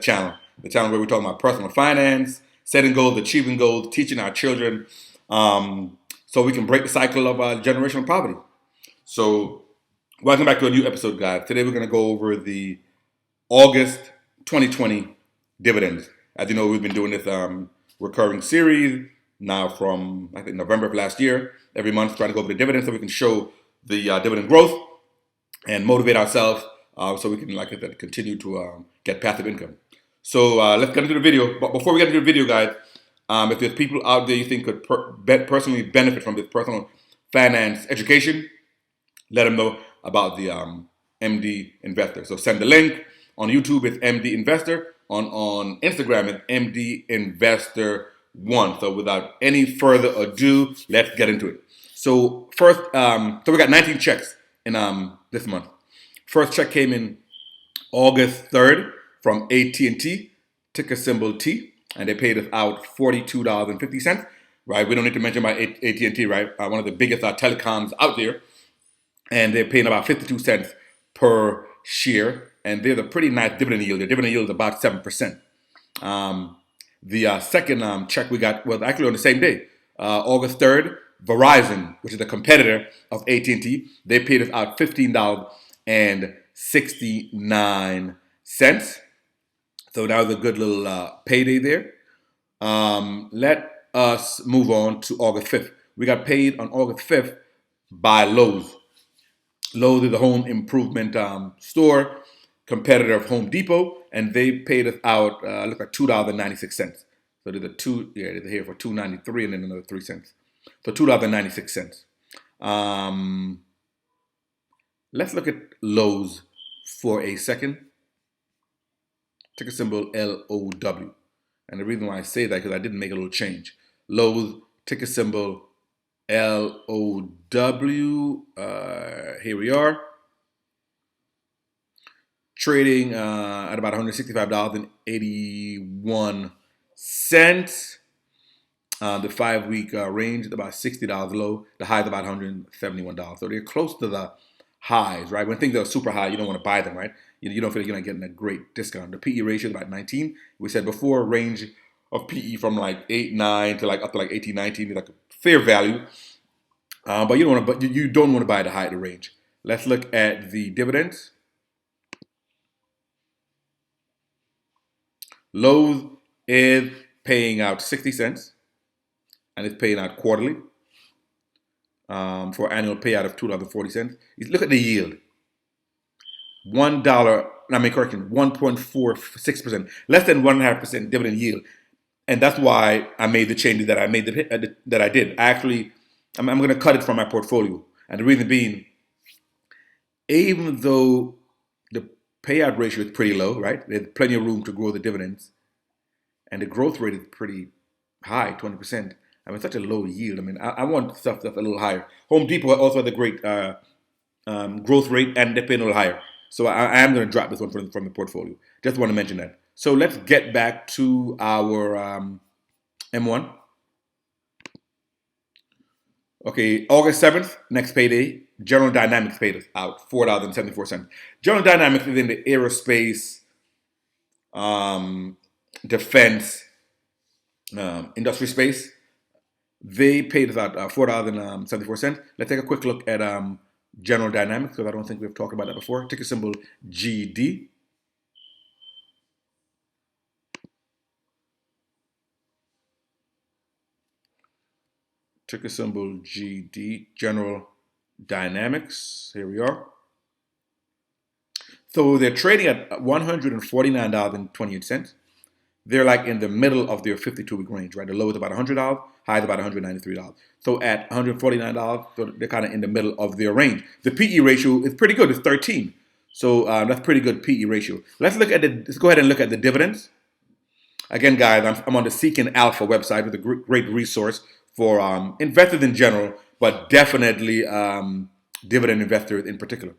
the channel where we talk about personal finance, setting goals, achieving goals, teaching our children, so we can break the cycle of generational poverty. So, welcome back to a new episode, guys. Today we're going to go over the August 2020 dividends. As you know, we've been doing this recurring series now from, I think, November of last year. Every month, trying to go over the dividends so we can show the dividend growth and motivate ourselves so we can, like I said, continue to get passive income. So let's get into the video. But before we get into the video, guys, if there's people out there you think could personally benefit from this personal finance education, let them know about the MD Investor. So send the link. On YouTube, it's MD Investor. On Instagram, it's MD Investor 1. So without any further ado, let's get into it. So first, so we got 19 checks in this month. First check came in August 3rd from AT&T, ticker symbol T, and they paid us out $42.50. Right, we don't need to mention about AT&T, right? One of the biggest telecoms out there, and they're paying about 52 cents per share, and there's a pretty nice dividend yield. The dividend yield is about 7%. The second check we got was actually on the same day, August 3rd. Verizon, which is a competitor of AT&T, they paid us out $15.69. So that was a good little payday there. Let us move on to August 5th. We got paid on August 5th by Lowe's. Lowe's is a home improvement store, competitor of Home Depot, and they paid us out, look at $2.96. So there's a two, yeah, there's here for $2.93 and then another 3 cents. So $2.96. Let's look at Lowe's for a second. Ticker symbol LOW. And the reason why I say that is because I didn't make a little change. Lowe's, ticker symbol LOW. Here we are. Trading at about $165.81. The 5-week range is about $60 low. The high is about $171. So they're close to the highs, right? When things are super high, you don't want to buy them, right? You don't feel like you're not getting a great discount. The PE ratio is about 19. We said before, range of PE from like 8, 9 to like up to like 18, 19 is like a fair value. But you don't want to buy the high of the range. Let's look at the dividends. Lowe's is paying out 60 cents. And it's paying out quarterly for annual payout of $2.40. Look at the yield. $1.46%, less than 1.5% dividend yield. And that's why I made the changes that I made that I did. Actually, I'm going to cut it from my portfolio. And the reason being, even though the payout ratio is pretty low, right? There's plenty of room to grow the dividends. And the growth rate is pretty high, 20%. I mean, such a low yield. I mean, I want stuff that's a little higher. Home Depot also has a great growth rate, and they're paying a little higher. So I am going to drop this one from the portfolio. Just want to mention that. So let's get back to our M1. Okay, August 7th, next payday, General Dynamics paid us out $4.74. General Dynamics is in the aerospace, defense, industry space. They paid us out $4.74. Let's take a quick look at General Dynamics, because I don't think we've talked about that before. Ticker symbol GD. Ticker symbol GD, General Dynamics. Here we are. So they're trading at $149.28. They're like in the middle of their 52-week range, right? The low is about $100, high is about $193. So at $149, so they're kind of in the middle of their range. The PE ratio is pretty good. It's 13. So that's pretty good PE ratio. Let's go ahead and look at the dividends. Again, guys, I'm on the Seeking Alpha website with a great resource for investors in general, but definitely dividend investors in particular.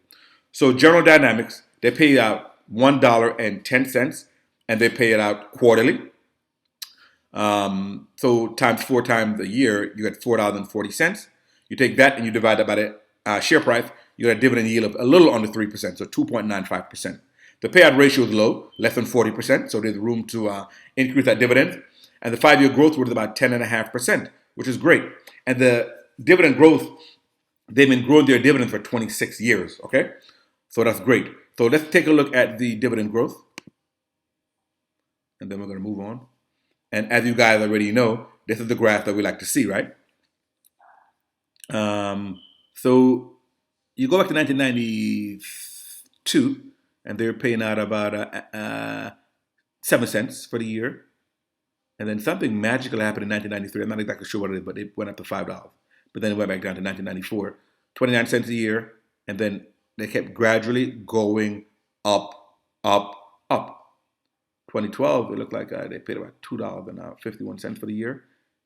So General Dynamics, they pay out $1.10, and they pay it out quarterly. So times 4 times a year, you get $4.40. You take that and you divide that by the share price, you get a dividend yield of a little under 3%, so 2.95%. The payout ratio is low, less than 40%, so there's room to increase that dividend. And the 5-year growth rate is about 10.5%, which is great. And the dividend growth, they've been growing their dividend for 26 years, okay? So that's great. So let's take a look at the dividend growth. And then we're going to move on. And as you guys already know, this is the graph that we like to see, right? So you go back to 1992, and they're paying out about 7 cents for the year. And then something magical happened in 1993. I'm not exactly sure what it is, but it went up to $5. But then it went back down to 1994, 29 cents a year. And then they kept gradually going up, up, up. 2012, it looked like they paid about $2.51 for the year.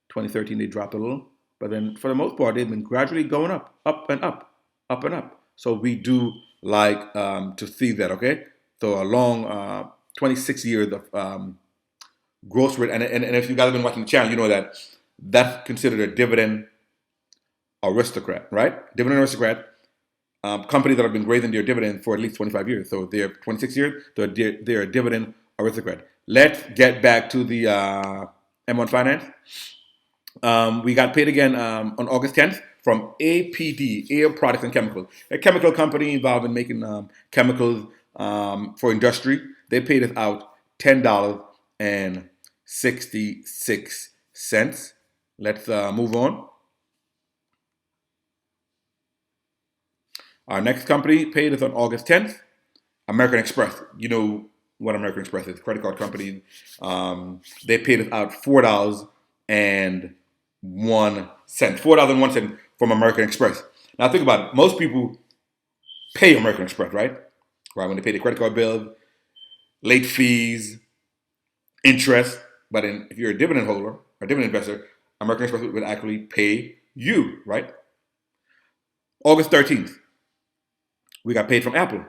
2013, they dropped a little. But then for the most part, they've been gradually going up, up and up, up and up. So we do like to see that, okay? So a long 26 years of growth rate. And if you guys have been watching the channel, you know that that's considered a dividend aristocrat, right? Dividend aristocrat. Companies that have been raising their dividend for at least 25 years. So they're 26 years, they're a dividend aristocrat. Let's get back to the M1 Finance. We got paid again on August 10th from APD, Air Products and Chemicals, a chemical company involved in making chemicals for industry. They paid us out $10.66. Let's move on. Our next company paid us on August 10th, American Express. You know what American Express is, credit card company. They paid us out $4.01. $4.01 from American Express. Now think about it. Most people pay American Express, right? Right, when they pay their credit card bill, late fees, interest. But if you're a dividend holder or dividend investor, American Express would actually pay you, right? August 13th, we got paid from Apple.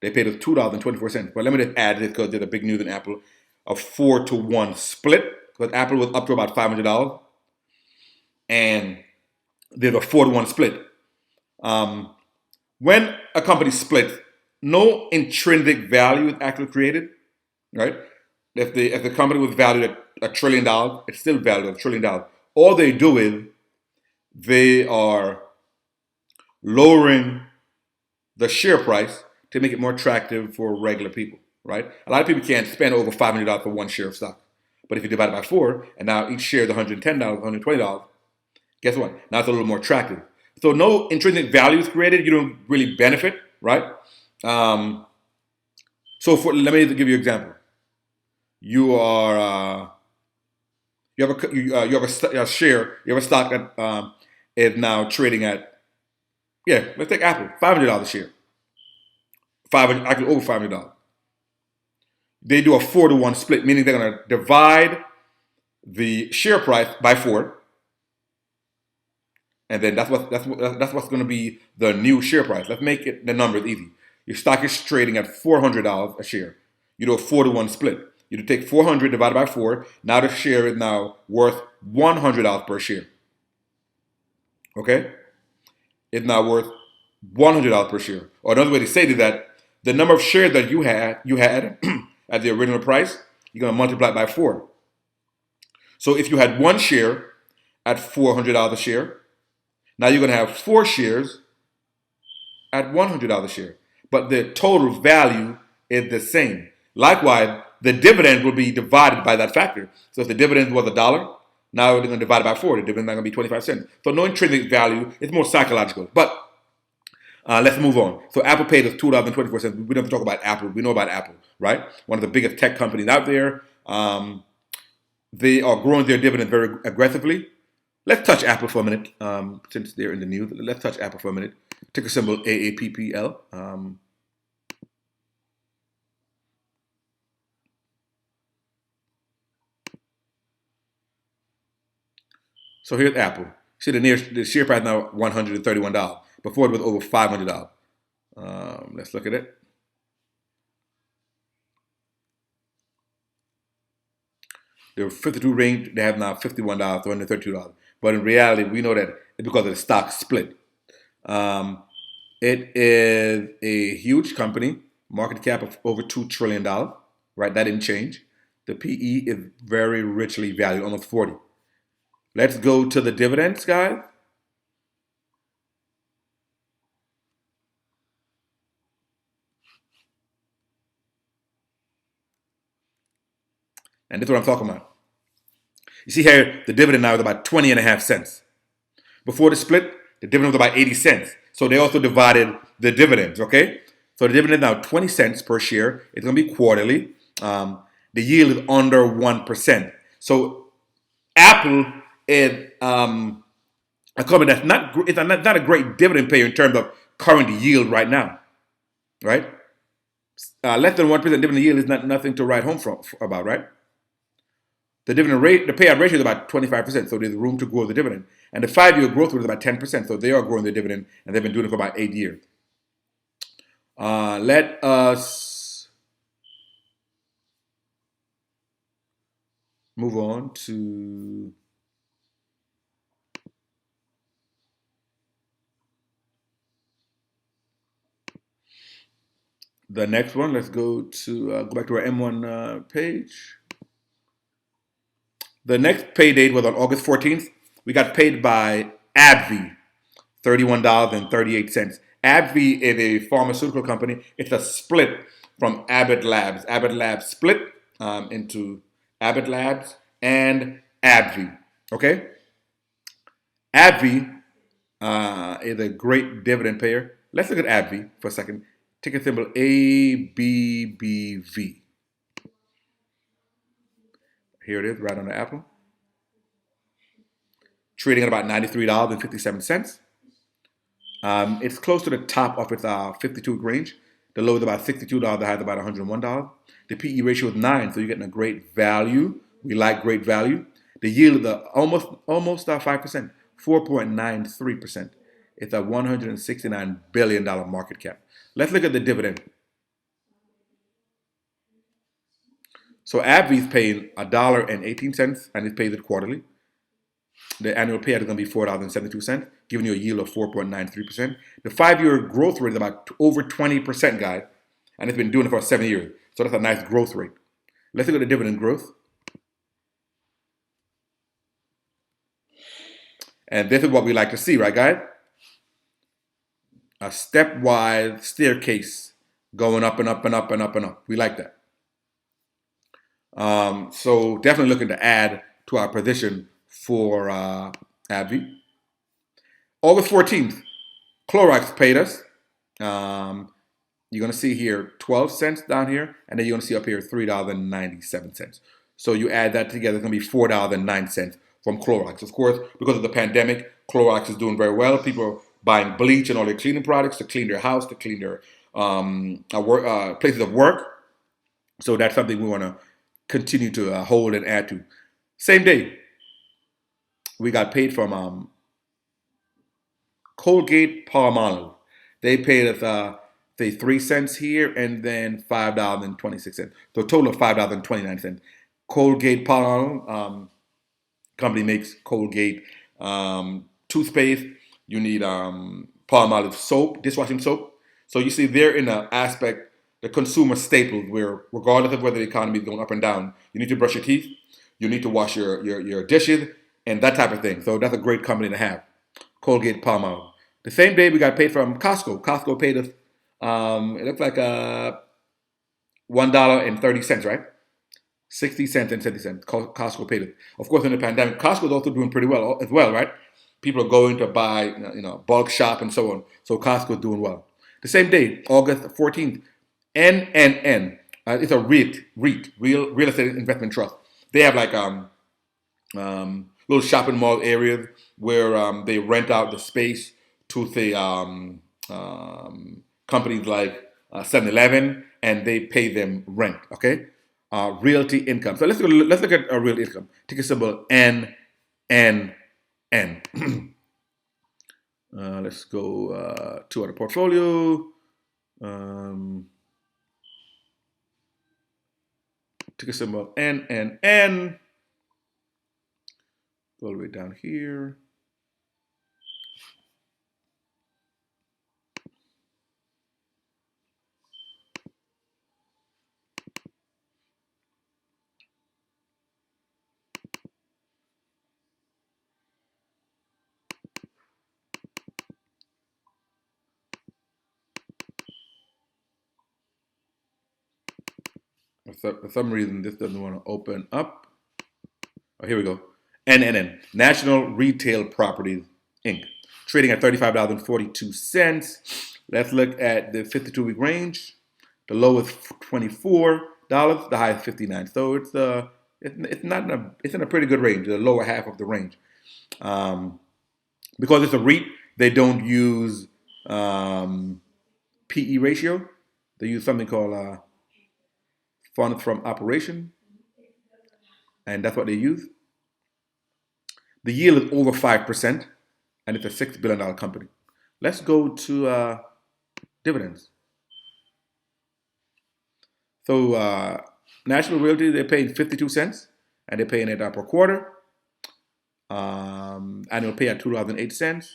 They paid us $2.24. But let me just add this because there's a big news in Apple. A 4-to-1 split. Because Apple was up to about $500. And there's a 4-to-1 split. When a company splits, no intrinsic value is actually created. Right? If the company was valued at $1 trillion, it's still valued at $1 trillion. All they do is they are lowering the share price to make it more attractive for regular people, right? A lot of people can't spend over $500 for one share of stock. But if you divide it by 4, and now each share is $110, $120, guess what? Now it's a little more attractive. So no intrinsic value is created. You don't really benefit, right? Let me give you an example. You are you have a share, you have a stock that is now trading at, let's take Apple, $500 a share. Actually over $500. They do a 4-to-1 split, meaning they're going to divide the share price by 4, and then that's what's going to be the new share price. Let's make it the numbers easy. Your stock is trading at $400 a share. You do a 4-to-1 split. You take 400 divided by 4. Now the share is now worth $100 per share. Okay, it's now worth $100 per share. Or another way to say it is that the number of shares that you had at the original price, you're going to multiply it by 4. So if you had one share at $400 a share, now you're going to have 4 shares at $100 a share. But the total value is the same. Likewise, the dividend will be divided by that factor. So if the dividend was $1, now they're going to divide it by 4. The dividend is going to be 25 cents. So no intrinsic value. It's more psychological. But let's move on. So Apple paid us $2.24. We don't have to talk about Apple. We know about Apple, right? One of the biggest tech companies out there. They are growing their dividend very aggressively. Let's touch Apple for a minute, since they're in the news. Let's touch Apple for a minute. Ticker symbol AAPPL. So here's Apple. See the share price now $131. Before it was over $500. Let's look at it. They were 52 range. They have now $51 to $132. But in reality, we know that it's because of the stock split. It is a huge company, Market cap of over $2 trillion, right? That didn't change. The PE is very richly valued, almost 40. Let's go to the dividends, guys. And this is what I'm talking about. You see here, the dividend now is about 20 and a half cents. Before the split, the dividend was about 80 cents. So they also divided the dividends, okay? So the dividend is now 20 cents per share. It's going to be quarterly. The yield is under 1%. So Apple is a company that's not a great dividend payer in terms of current yield right now, right? Less than 1% dividend yield is nothing to write home about, right? The dividend rate, the payout ratio is about 25%, so there's room to grow the dividend. And the 5-year growth rate is about 10%, so they are growing the dividend, and they've been doing it for about 8 years. Let us move on to the next one. Let's go back to our M1 page. The next pay date was on August 14th. We got paid by AbbVie, $31.38. AbbVie is a pharmaceutical company. It's a split from Abbott Labs. Abbott Labs split into Abbott Labs and AbbVie. Okay? AbbVie is a great dividend payer. Let's look at AbbVie for a second. Ticker symbol ABBV. Here it is, right on the Apple. Trading at about $93.57. It's close to the top of its 52 range. The low is about $62, the high is about $101. The PE ratio is 9, so you're getting a great value. We like great value. The yield is almost 5%, 4.93%. It's a $169 billion market cap. Let's look at the dividend. So AbbVie's paying $1.18, and it pays it quarterly. The annual payout is going to be $4.72, giving you a yield of 4.93%. The 5-year growth rate is about over 20%, guys, and it's been doing it for 7 years. So that's a nice growth rate. Let's look at the dividend growth. And this is what we like to see, right, guys? A stepwise staircase going up and up and up and up and up. We like that. So definitely looking to add to our position for AbbVie. August 14th, Clorox paid us. You're going to see here 12 cents down here, and then you're going to see up here $3.97. So you add that together, it's going to be $4.09 from Clorox. Of course, because of the pandemic, Clorox is doing very well. People are buying bleach and all their cleaning products to clean their house, to clean their places of work. So that's something we want to continue to hold and add to. Same day, we got paid from Colgate Palmolive. They paid us, say, 3 cents here and then $5.26. So a total of $5.29. Colgate Palmolive company makes Colgate toothpaste. You need Palmolive soap, dishwashing soap. So you see they're in an aspect, the consumer staples, where regardless of whether the economy is going up and down, you need to brush your teeth, you need to wash your dishes, and that type of thing. So that's a great company to have, Colgate Palmolive. The same day we got paid from Costco. Costco paid us, it looks like $1.30, right? 60 cents and 70 cents. Costco paid it. Of course, in the pandemic, Costco is also doing pretty well as well, right? People are going to buy, bulk shop and so on. So Costco is doing well. The same day, August 14th, NNN. It's a REIT, Real Estate Investment Trust. They have like little shopping mall areas where they rent out the space to say companies like 7-Eleven, and they pay them rent. Okay, realty income. So let's look at a real income. Ticker symbol NNN. Let's go to our portfolio. Ticker symbol NNN. Go all the way down here. For some reason, this doesn't want to open up. Oh, here we go. NNN, National Retail Properties, Inc., trading at $35.42. Let's look at the 52-week range. The low is $24. The high is $59. So it's in a pretty good range, the lower half of the range. Because it's a REIT, they don't use PE ratio. They use something called funds from operation, and that's what they use. The yield is over 5%, and it's a $6 billion company. Let's go to dividends. So National Realty, they're paying 52 cents, and they're paying it per quarter. Annual pay at $2.08,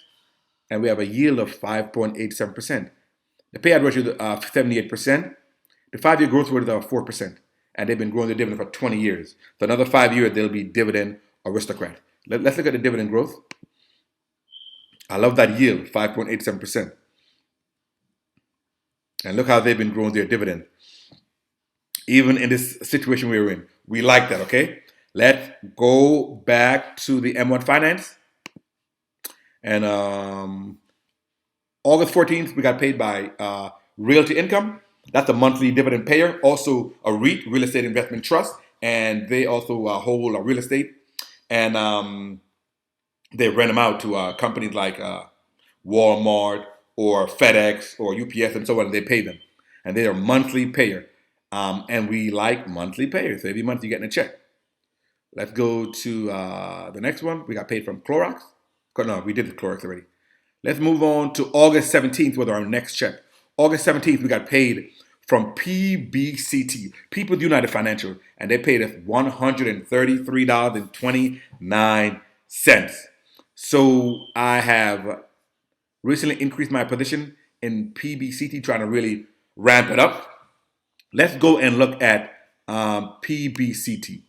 and we have a yield of 5.87%. The payout ratio is 78%. The 5-year growth rate is 4%, and they've been growing the dividend for 20 years. So another 5 years, they'll be dividend aristocrat. Let's look at the dividend growth. I love that yield, 5.87%. And look how they've been growing their dividend. Even in this situation we're in. We like that, okay? Let's go back to the M1 Finance. And August 14th, we got paid by Realty Income. That's a monthly dividend payer. Also a REIT, Real Estate Investment Trust. And they also hold a real estate. And they rent them out to companies like Walmart or FedEx or UPS and so on. And they pay them. And they are a monthly payer. And we like monthly payers. So every month you're getting a check. Let's go to the next one. We got paid from Clorox. No, we did the Clorox already. Let's move on to August 17th with our next check. August 17th, we got paid from PBCT, People's United Financial, and they paid us $133.29. So I have recently increased my position in PBCT, trying to really ramp it up. Let's go and look at PBCT.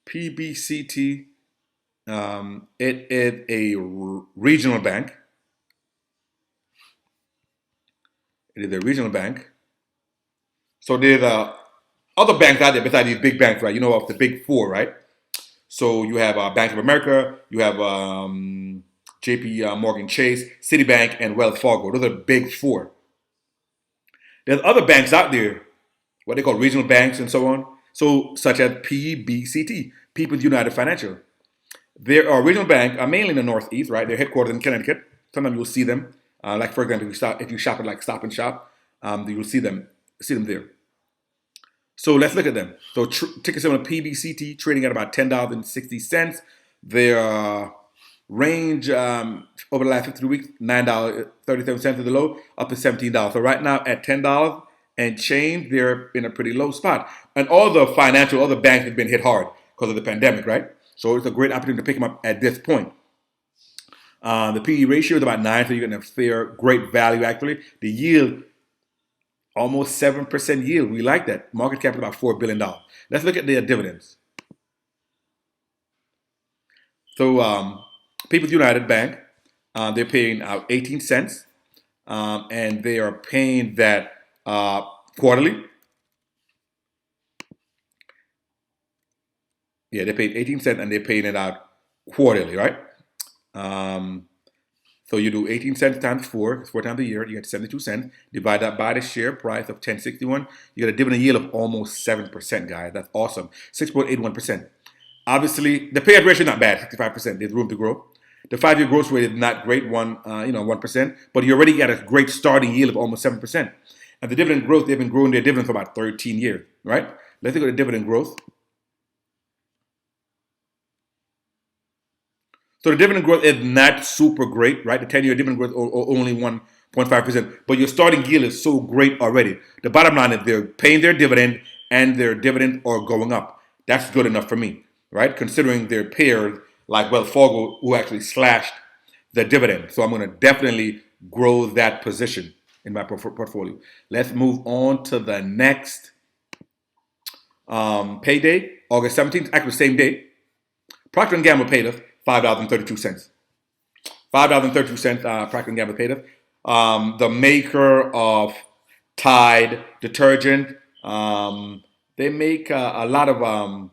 PBCT, it is a regional bank. It is a regional bank. So there's other banks out there besides these big banks, right? You know, of the big four, right? So you have Bank of America, you have JP Morgan Chase, Citibank, and Wells Fargo. Those are the big four. There's other banks out there, what they call regional banks and so on. So such as PBCT, People's United Financial. They're a regional bank, mainly in the Northeast, right? They're headquartered in Connecticut. Sometimes you'll see them. Like for example, if you shop at like Stop and Shop, you'll see them there. So let's look at them. So ticker symbol PBCT trading at about $10.60. Their range over the last 52 weeks, $9.37 is the low, up to $17. So right now at $10 and change, they're in a pretty low spot. And all the other banks have been hit hard because of the pandemic, right? So it's a great opportunity to pick them up at this point. The PE ratio is about 9, so you're getting a great value actually. The yield, almost 7% yield. We like that. Market cap is about $4 billion. Let's look at their dividends. So People's United Bank, they're paying out 18 cents, and they are paying that quarterly. Yeah, they paid 18 cents and they're paying it out quarterly, right? So you do 18 cents times 4, it's 4 times a year, you get 72 cents. Divide that by the share price of 1061, you get a dividend yield of almost 7%, guys. That's awesome. 6.81%. Obviously, the payout ratio is not bad, 65%. There's room to grow. The 5-year growth rate is not great, 1%, but you already got a great starting yield of almost 7%. And the dividend growth, they've been growing their dividend for about 13 years, right? Let's look at the dividend growth. So the dividend growth is not super great, right? The 10-year dividend growth only 1.5%, but your starting yield is so great already. The bottom line is they're paying their dividend and their dividend are going up. That's good enough for me, right? Considering their peers like Wells Fargo who actually slashed the dividend. So I'm going to definitely grow that position in my portfolio. Let's move on to the next payday, August 17th, actually the same day. Procter & Gamble paid us $5.32. $5.32 Procter & Gamble paid us. the maker of Tide detergent. They make a lot of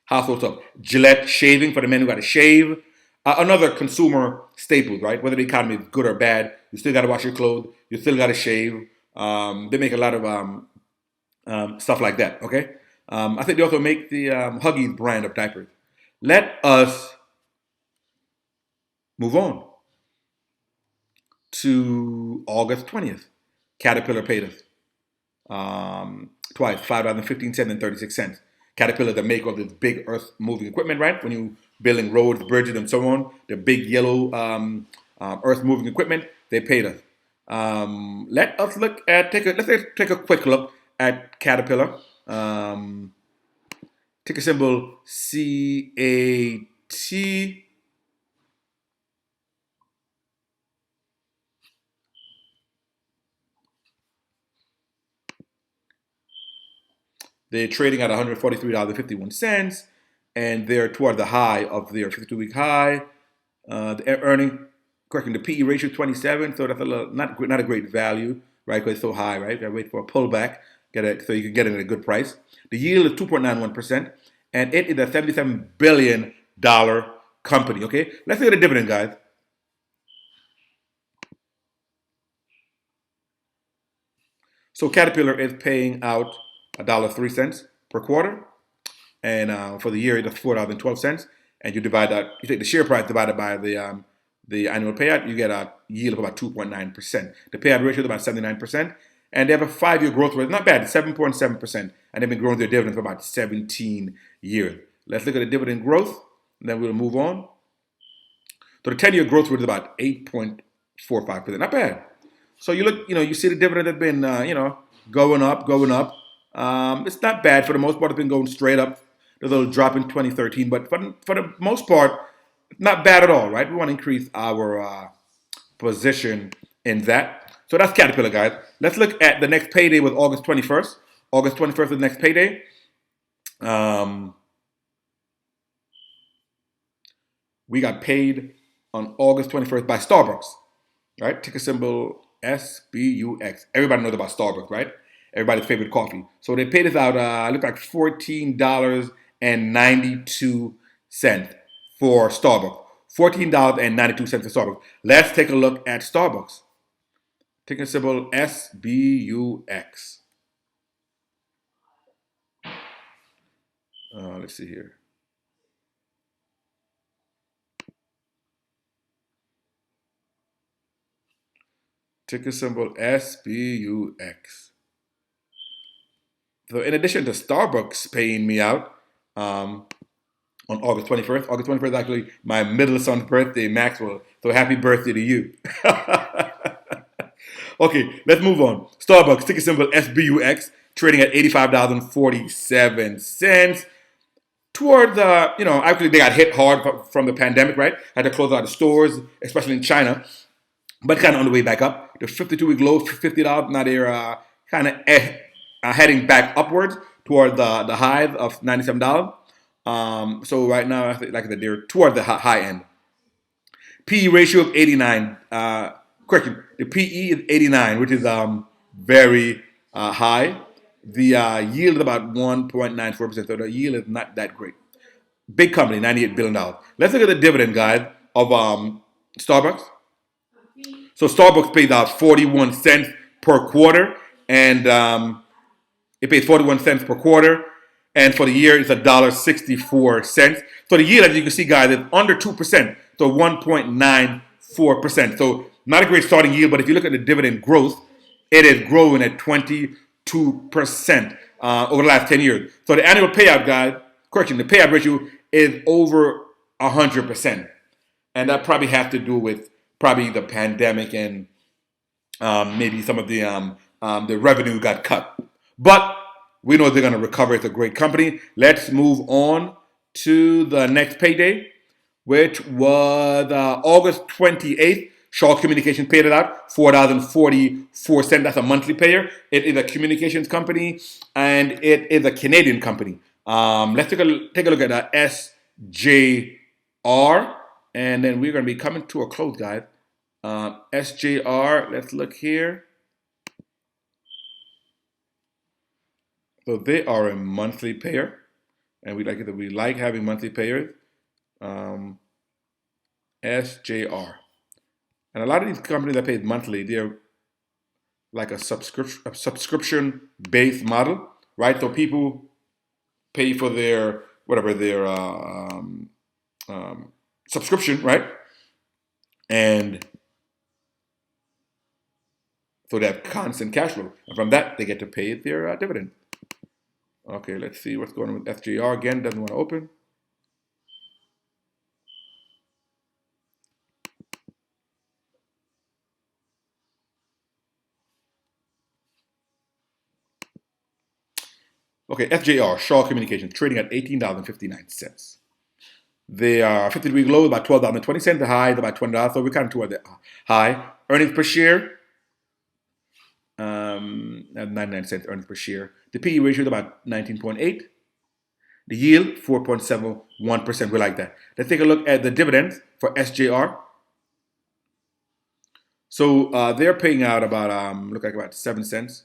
household stuff. Gillette shaving for the men who got to shave. Another consumer staple, right? Whether the economy is good or bad, you still got to wash your clothes. You still got to shave. They make a lot of stuff like that. Okay. I think they also make the Huggies brand of diapers. Let us move on to August 20th. Caterpillar paid us twice, $5.15 and 36 cents. Caterpillar, the maker of this big earth moving equipment, right? When you building roads, bridges, and so on, the big yellow earth moving equipment, they paid us. Let us look at let's take a quick look at Caterpillar. Ticker symbol CAT. They're trading at $143.51, and they're toward the high of their 52-week high. The earning, correcting the PE ratio 27, so that's not a great value, right? Because it's so high, right? You gotta wait for a pullback, so you can get it at a good price. The yield is 2.91%, and it is a $77 billion company. Okay, let's look at the dividend, guys. So Caterpillar is paying out $1.03 per quarter, and for the year that's $4.12. And you divide that, you take the share price divided by the annual payout, you get a yield of about 2.9%. The payout ratio is about 79%, and they have a 5-year growth rate, not bad, 7.7%, and they've been growing their dividend for about 17 years. Let's look at the dividend growth, and then we'll move on. So the 10-year growth rate is about 8.45%, not bad. So you look, you see the dividend has been, going up, going up. It's not bad for the most part. It's been going straight up. There's a little drop in 2013, but for the most part, not bad at all, right? We want to increase our position in that. So that's Caterpillar, guys. Let's look at the next payday with August 21st. August 21st is the next payday. We got paid on August 21st by Starbucks, right? Ticker symbol SBUX. Everybody knows about Starbucks, right? Everybody's favorite coffee. So they paid us out, look like $14.92 for Starbucks. $14.92 for Starbucks. Let's take a look at Starbucks. Ticker symbol SBUX. Let's see here. Ticker symbol SBUX. So in addition to Starbucks paying me out on August 21st, August 21st is actually my middle son's birthday, Maxwell. So happy birthday to you. Okay, let's move on. Starbucks, ticker symbol SBUX, trading at $85.47. Toward actually they got hit hard from the pandemic, right? Had to close out the stores, especially in China, but kind of on the way back up. The 52-week low, $50. Now they're kind of heading back upwards toward the highs of $97. So right now, I think, like I said, they're toward the high end. PE ratio of 89. Correction, the PE is 89, which is very high. The yield is about 1.94%, so the yield is not that great. Big company, $98 billion. Let's look at the dividend, guys, of Starbucks. So Starbucks pays out 41 cents per quarter, and it pays 41 cents per quarter, and for the year it's $1.64. So the yield, as you can see, guys, is under 2%, so 1.94%. So not a great starting yield, but if you look at the dividend growth, it is growing at 22% over the last 10 years. So the annual payout, guys, correction, the payout ratio is over 100%, and that probably has to do with probably the pandemic and maybe some of the revenue got cut. But we know they're going to recover. It's a great company. Let's move on to the next payday, which was August 28th. Shaw Communications paid it out, $4.44. That's a monthly payer. It is a communications company, and it is a Canadian company. Let's take a look at SJR, and then we're going to be coming to a close, guys. SJR, let's look here. So they are a monthly payer, and we like it. We like having monthly payers. Um, SJR, and a lot of these companies that pay monthly, they're like a subscription based model, right? So people pay for their whatever their subscription, right? And so they have constant cash flow, and from that they get to pay their dividend. Okay, let's see what's going on with FJR. Again, doesn't want to open. Okay, FJR, Shaw Communications, trading at $18.59. They are 50-week low about $12.20. The high is about $20. So we're kind of toward the high. Earnings per share, at 99 cents earnings per share. The PE ratio is about 19.8. The yield, 4.71%. We like that. Let's take a look at the dividends for SJR. So they're paying out about, look like about 7 cents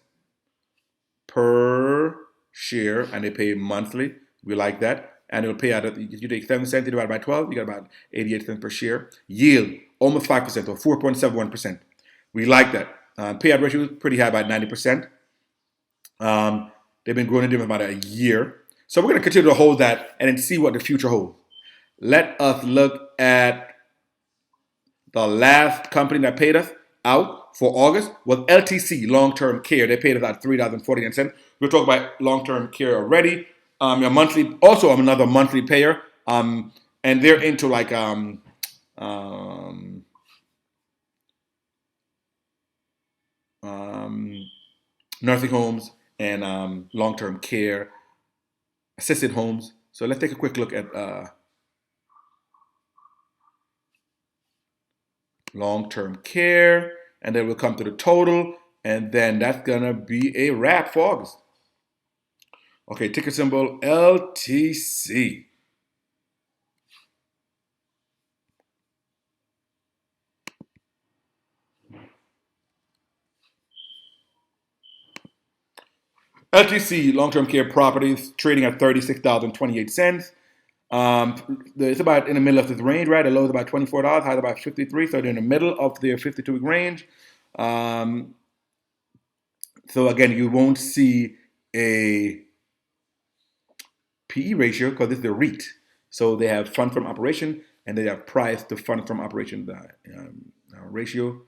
per share, and they pay monthly. We like that. And it'll pay out, you take 7 cents divided by 12, you got about 88 cents per share. Yield, almost 5%, or 4.71%. We like that. Payout ratio is pretty high, about 90%. They've been growing in about a year. So we're going to continue to hold that and then see what the future holds. Let us look at the last company that paid us out for August was LTC, Long-Term Care. They paid us out $3.49. We'll talk about long-term care already. Your monthly, also another monthly payer, and they're into like nursing homes and long-term care, assisted homes. So let's take a quick look at long-term care, and then we'll come to the total, and then that's gonna be a wrap for August. Okay, ticker symbol LTC. LTC, long-term care properties, trading at $36.28. It's about in the middle of this range, right? The low is about $24, high is about 53, so they're in the middle of their 52-week range. So again, you won't see a PE ratio because this is the REIT. So they have fund from operation and they have price to fund from operation ratio.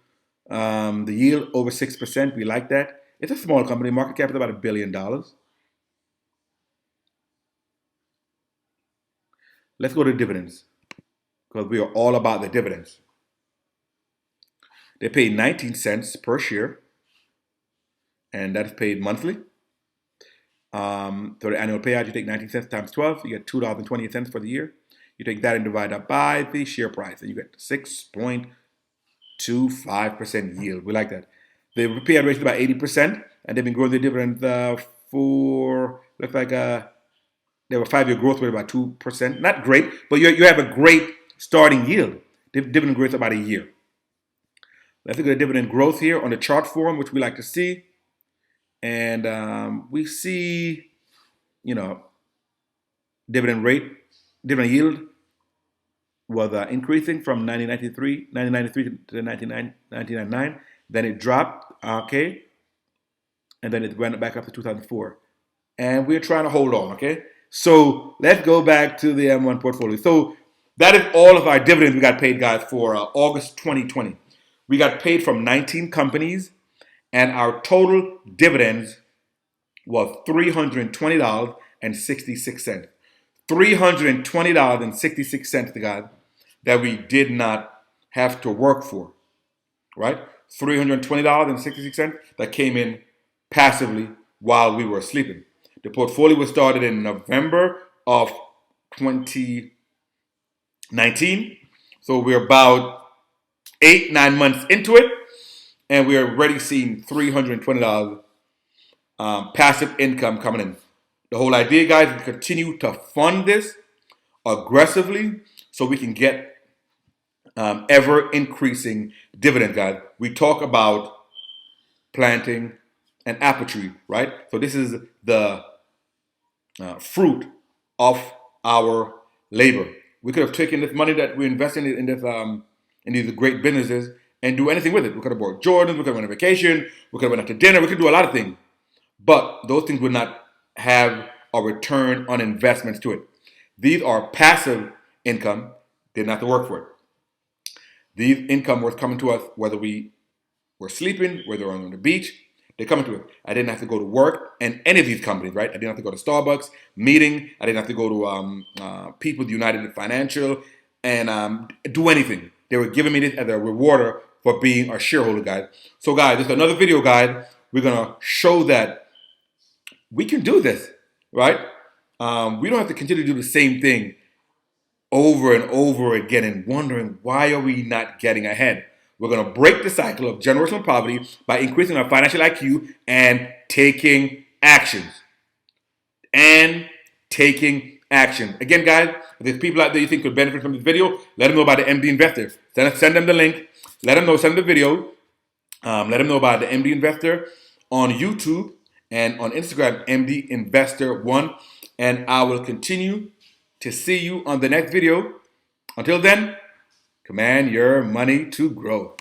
The yield over 6%. We like that. It's a small company. Market cap is about $1 billion. Let's go to dividends because we are all about the dividends. They pay 19 cents per share, and that's paid monthly. So the annual payout, you take 19 cents times 12, you get $2.28 for the year. You take that and divide that by the share price, and you get 6.25% yield. We like that. The payout ratio is about 80%, and they've been growing the dividend for, looks like they have a 5-year growth rate of about 2%. Not great, but you have a great starting yield. Dividend growth about a year. Let's look at the dividend growth here on the chart form, which we like to see. And we see, dividend yield was increasing from 1993 to 1999. Then it dropped, okay, and then it went back up to 2004. And we're trying to hold on, okay? So let's go back to the M1 portfolio. So that is all of our dividends we got paid, guys, for August 2020. We got paid from 19 companies, and our total dividends was $320.66. $320.66, guys, that we did not have to work for, right? $320.66 that came in passively while we were sleeping. The portfolio was started in November of 2019. So we're about 8-9 months into it, and we're already seeing $320 passive income coming in. The whole idea, guys, is to continue to fund this aggressively so we can get ever increasing dividend, guys. We talk about planting an apple tree, right? So this is the fruit of our labor. We could have taken this money that we invested in this in these great businesses and do anything with it. We could have bought Jordans, we could have went on vacation, we could have went out to dinner, we could do a lot of things. But those things would not have a return on investments to it. These are passive income. Didn't have to work for it. These income was coming to us whether we were sleeping, whether we were on the beach. They're coming to it. I didn't have to go to work in any of these companies, right? I didn't have to go to Starbucks meeting. I didn't have to go to People United Financial and do anything. They were giving me this as a rewarder for being a shareholder, guys. So, guys, this is another video guide. We're gonna show that we can do this, right? We don't have to continue to do the same thing over and over again and wondering why are we not getting ahead. We're going to break the cycle of generational poverty by increasing our financial IQ and taking actions. Again, guys, if there's people out there you think could benefit from this video, let them know about the MD Investor. Send them the link. Let them know. Send them the video. Let them know about the MD Investor on YouTube and on Instagram, MD Investor 1. And I will continue to see you on the next video. Until then, command your money to grow.